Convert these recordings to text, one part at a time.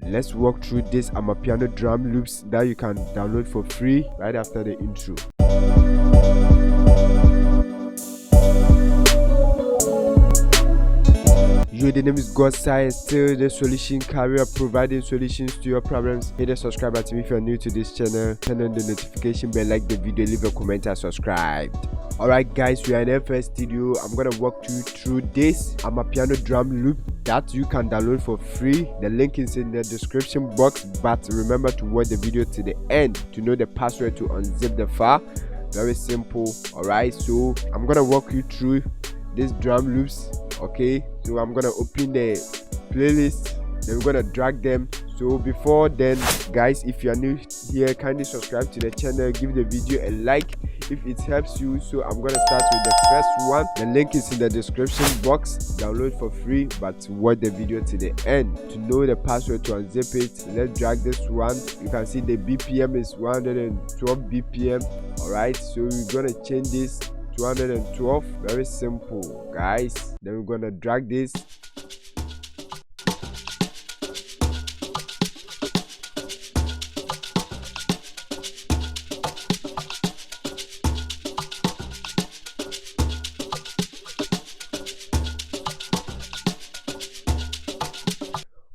let's walk through this amapiano drum loops that you can download for free right after the intro. Yo, the name is God Science, still the solution carrier, providing solutions to your problems. Hit the subscribe button if you're new to this channel, turn on the notification bell, like the video, leave a comment and subscribe. Alright guys, we are in the first video. I'm gonna walk you through this amapiano drum loop that you can download for free. The link is in the description box, but remember to watch the video to the end to know the password to unzip the file. Very simple. Alright, so I'm gonna walk you through these drum loops. Okay, so I'm gonna open the playlist, then we're gonna drag them. So before then guys, if you are new here, kindly subscribe to the channel, give the video a like if it helps you. So I'm gonna start with the first one. The link is in the description box. Download for free, but watch the video to the end to know the password to unzip it. Let's drag this one. You can see the BPM is 112 BPM. Alright, so we're gonna change this 212. Very simple guys. Then we're gonna drag this.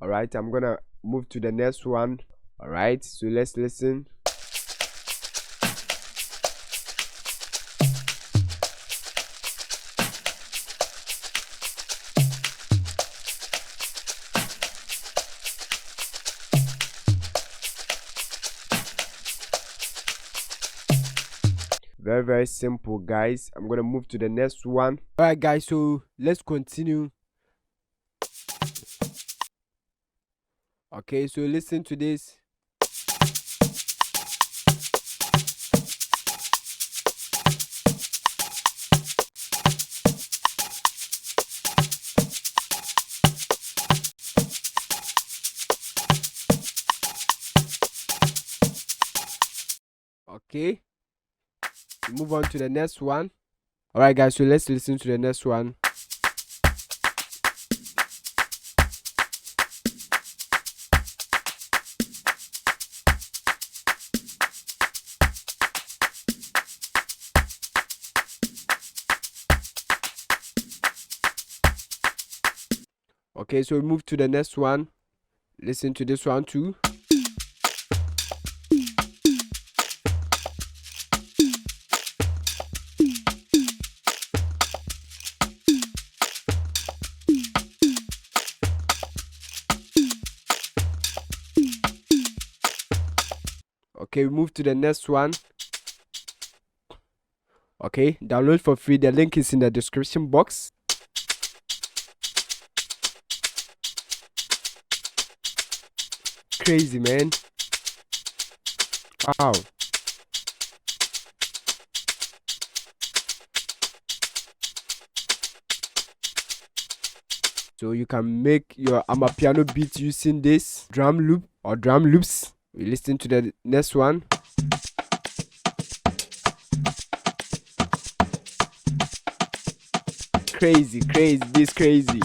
Alright, I'm gonna move to the next one. Alright, so let's listen. Very simple guys. I'm gonna move to the next one. Alright guys, so let's continue. Okay, so listen to this. Okay, move on to the next one. Alright guys, so let's listen to the next one. Okay, so we move to the next one. Listen to this one too. Okay, we move to the next one. Okay, download for free. The link is in the description box. Crazy, man. Wow. So you can make your amapiano beat using this drum loop or drum loops. We listen to the next one. Crazy, this crazy.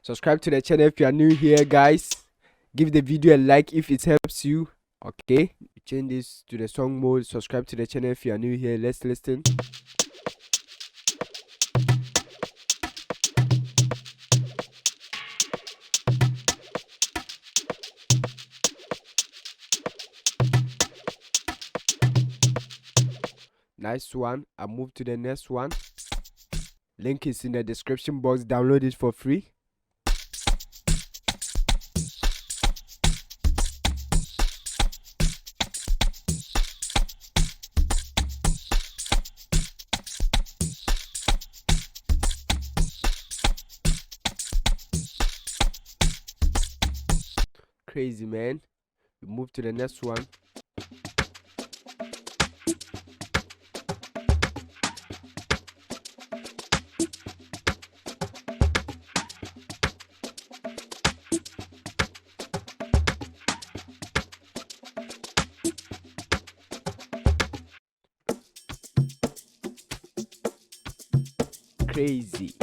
Subscribe to the channel if you are new here guys. Give the video a like if it helps you. Okay, change this to the song mode. Subscribe to the channel if you are new here. Let's listen. Nice one. I move to the next one. Link is in the description box. Download it for free. Crazy, man. We move to the next one. crazy.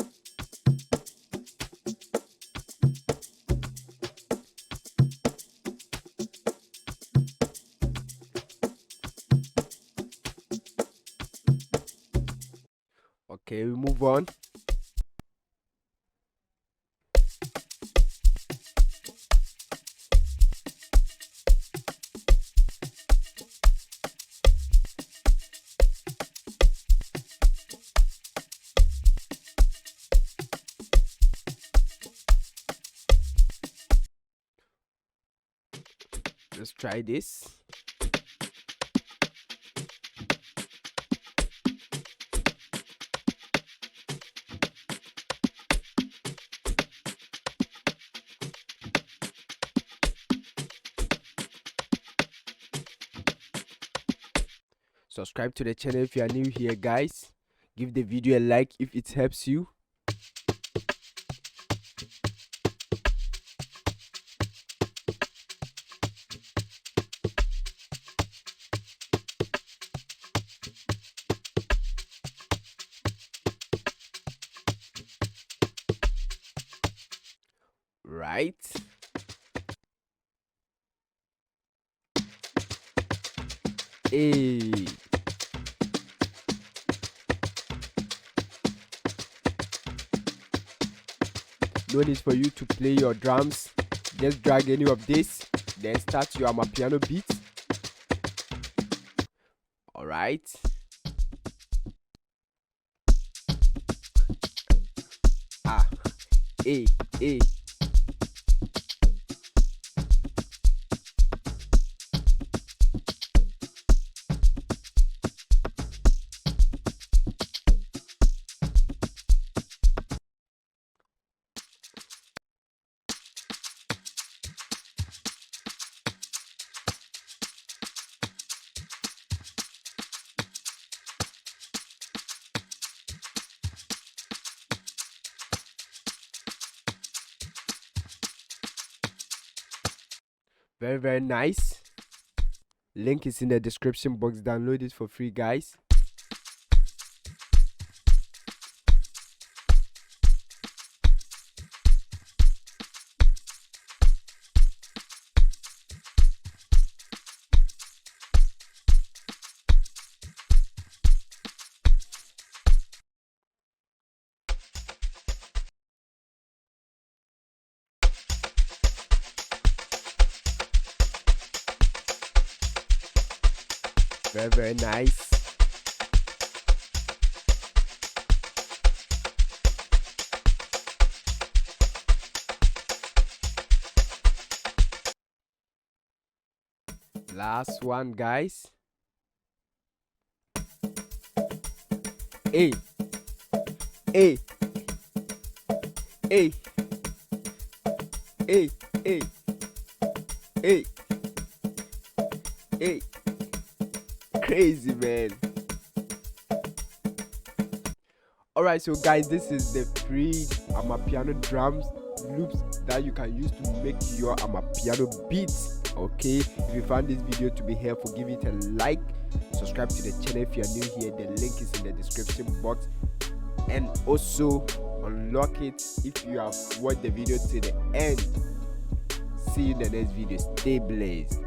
Okay, we move on. Let's try this. Subscribe to the channel if you are new here, guys. Give the video a like if it helps you. Right? Hey. No need for you to play your drums. Just drag any of this, then start your amapiano beat. Alright. A. Very nice. Link is in the description box. Download it for free, guys. Very nice. Last one, guys. A. Crazy, man. Alright, so guys, this is the free amapiano drums loops that you can use to make your amapiano beats. Okay, if you found this video to be helpful, give it a like, subscribe to the channel if you are new here. The link is in the description box, and also unlock it if you have watched the video to the end. See you in the next video. Stay blessed.